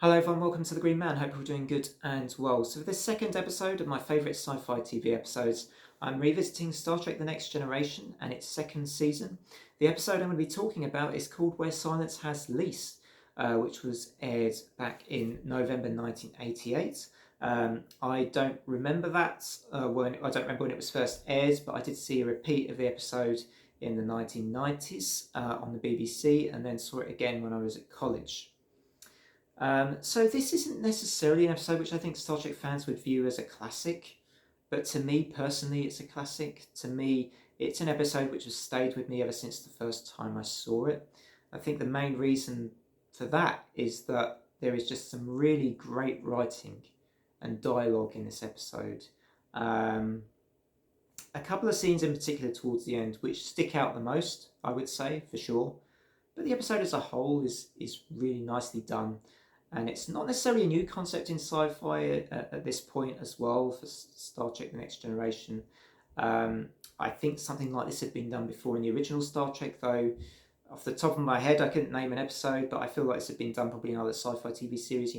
Hello everyone, welcome to The Green Man. Hope you're doing good and well. So for this second episode of my favourite sci-fi TV episodes, I'm revisiting Star Trek The Next Generation and its second season. The episode I'm going to be talking about is called Where Silence Has Lease, which was aired back in November 1988. I don't remember I don't remember when it was first aired, but I did see a repeat of the episode in the 1990s on the BBC, and then saw it again when I was at college. So this isn't necessarily an episode which I think Star Trek fans would view as a classic, but to me personally, it's a classic. To me, it's an episode which has stayed with me ever since the first time I saw it. I think the main reason for that is that there is just some really great writing and dialogue in this episode. A couple of scenes in particular towards the end which stick out the most, I would say, for sure. But the episode as a whole is really nicely done. And it's not necessarily a new concept in sci-fi at this point as well for Star Trek The Next Generation. I think something like this had been done before in the original Star Trek, though off the top of my head I couldn't name an episode, but I feel like this had been done probably in other sci-fi TV series.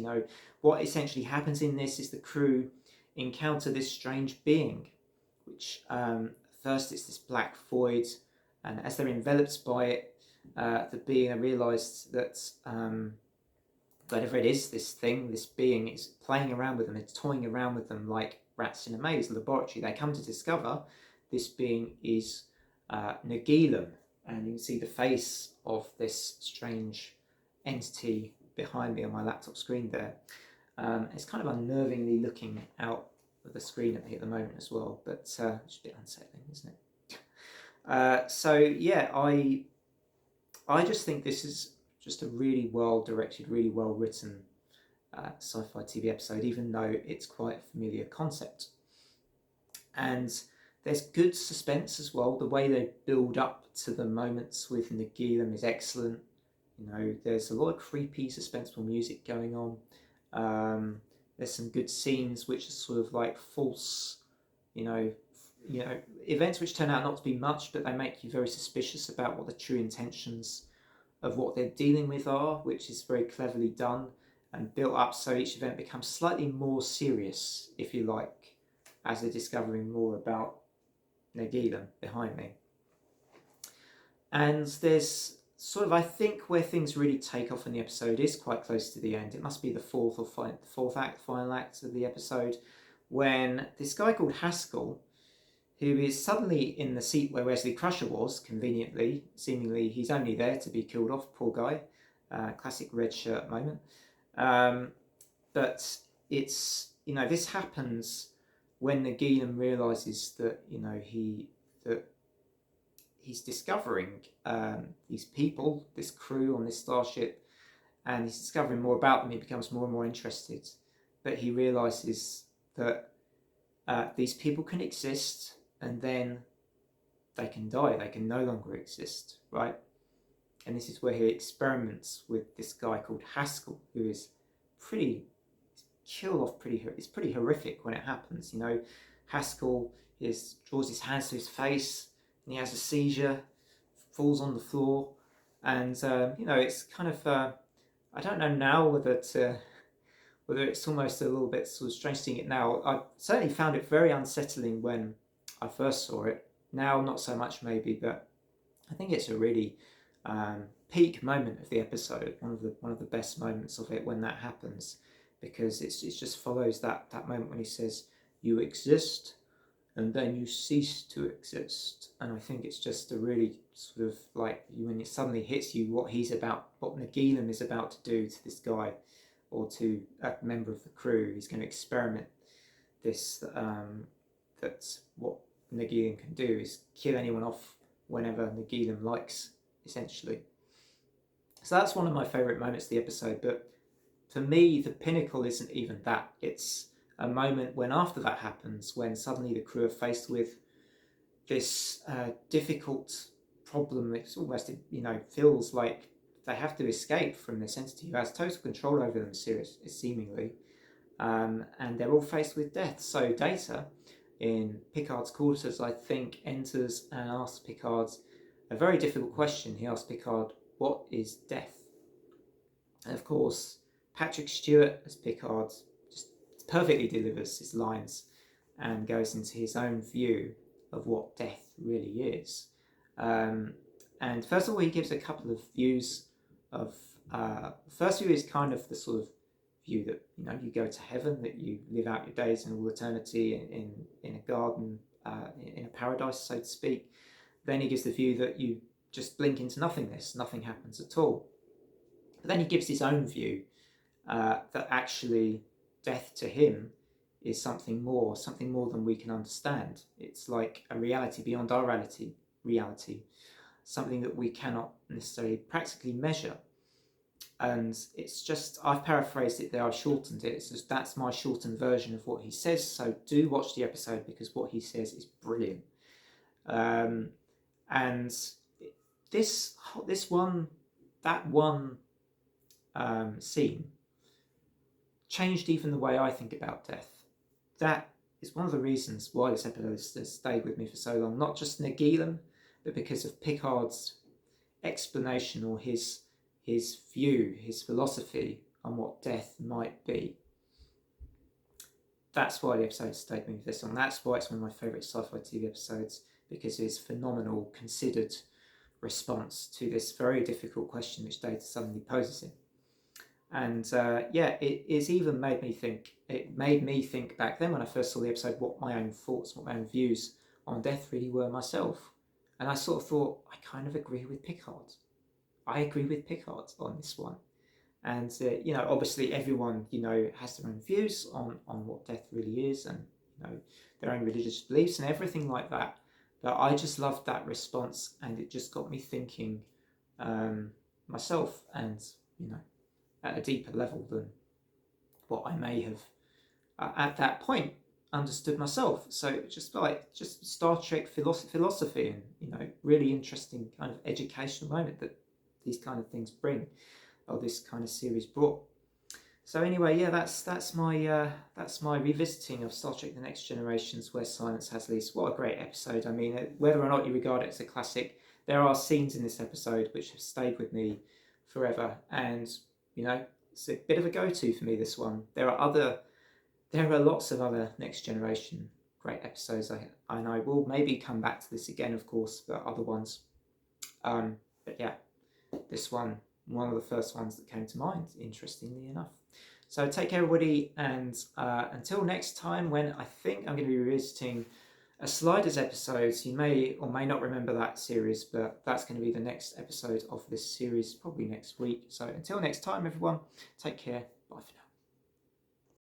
What essentially happens in this is the crew encounter this strange being, which first it's this black void, and as they're enveloped by it, the being, I realised that whatever it is, this being, is playing around with them, it's toying around with them like rats in a maze laboratory. They come to discover this being is Nagilum, and you can see the face of this strange entity behind me on my laptop screen there. It's kind of unnervingly looking out of the screen at me at the moment as well, but it's a bit unsettling, isn't it? So yeah, I just think this is just a really well directed, really well written sci-fi TV episode, even though it's quite a familiar concept. And there's good suspense as well. The way they build up to the moments with Nagilum is excellent. There's a lot of creepy, suspenseful music going on. There's some good scenes which are sort of like false, events which turn out not to be much, but they make you very suspicious about what the true intentions of what they're dealing with are, which is very cleverly done and built up so each event becomes slightly more serious, if you like, as they're discovering more about Nagilum behind me. And there's sort of, I think, where things really take off in the episode is quite close to the end. It must be the fourth final act of the episode, when this guy called Haskell, who is suddenly in the seat where Wesley Crusher was, conveniently, seemingly he's only there to be killed off, poor guy. Classic red shirt moment. But it's, this happens when Nagilum realises that, he's discovering these people, this crew on this starship, and he's discovering more about them. He becomes more and more interested. But he realises that these people can exist, and then they can die, they can no longer exist, right? And this is where he experiments with this guy called Haskell, who is it's pretty horrific when it happens. Haskell draws his hands to his face, and he has a seizure, falls on the floor, and it's kind of, I don't know now whether it's almost a little bit sort of strange seeing it now. I certainly found it very unsettling when I first saw it. Now, not so much maybe, but I think it's a really peak moment of the episode. One of the best moments of it when that happens, because it just follows that moment when he says, "You exist, and then you cease to exist." And I think it's just a really sort of like when it suddenly hits you what Nagilum is about to do to this guy, or to a member of the crew. He's going to experiment this. That's what Nagilum can do, is kill anyone off whenever Nagilum likes, essentially. So that's one of my favourite moments of the episode, but for me the pinnacle isn't even that. It's a moment when after that happens, when suddenly the crew are faced with this difficult problem. It's almost, feels like they have to escape from this entity who has total control over them, seemingly, and they're all faced with death. So Data, in Picard's quarters, I think, enters and asks Picard a very difficult question. He asks Picard, "What is death?" And of course, Patrick Stewart as Picard just perfectly delivers his lines and goes into his own view of what death really is. And first of all, he gives a couple of views of. First view is kind of the sort of view that you go to heaven, that you live out your days in all eternity in a garden, in a paradise, so to speak. Then he gives the view that you just blink into nothingness, nothing happens at all. But then he gives his own view that actually death to him is something more than we can understand. It's like a reality beyond our reality, something that we cannot necessarily practically measure. And it's just, I've paraphrased it there, I've shortened it. It's just, that's my shortened version of what he says. So do watch the episode, because what he says is brilliant. And that one scene changed even the way I think about death. That is one of the reasons why this episode has stayed with me for so long. Not just Nagilum, but because of Picard's explanation, or his view, his philosophy on what death might be. That's why the episode stayed with me for this long. That's why it's one of my favourite sci-fi TV episodes, because of his phenomenal, considered response to this very difficult question which Data suddenly poses him. And it even made me think. It made me think back then, when I first saw the episode, what my own thoughts, what my own views on death really were myself. And I sort of thought, I kind of agree with Picard. I agree with Picard on this one. And obviously everyone has their own views on what death really is, and their own religious beliefs and everything like that. But I just loved that response, and it just got me thinking myself, and at a deeper level than what I may have at that point understood myself. So just Star Trek philosophy, and really interesting kind of educational moment that these kind of things bring, or this kind of series brought. So anyway, yeah, that's my revisiting of Star Trek: The Next Generation's Where Silence Has Lease. What a great episode! I mean, whether or not you regard it as a classic, there are scenes in this episode which have stayed with me forever, and it's a bit of a go-to for me, this one. There are lots of other Next Generation great episodes, and I will maybe come back to this again, of course, for other ones. But yeah, this one of the first ones that came to mind, interestingly enough. So take care, everybody, and until next time, when I think I'm going to be revisiting a Sliders episode. You may or may not remember that series, but that's going to be the next episode of this series, probably next week. So until next time, everyone, take care. Bye for now.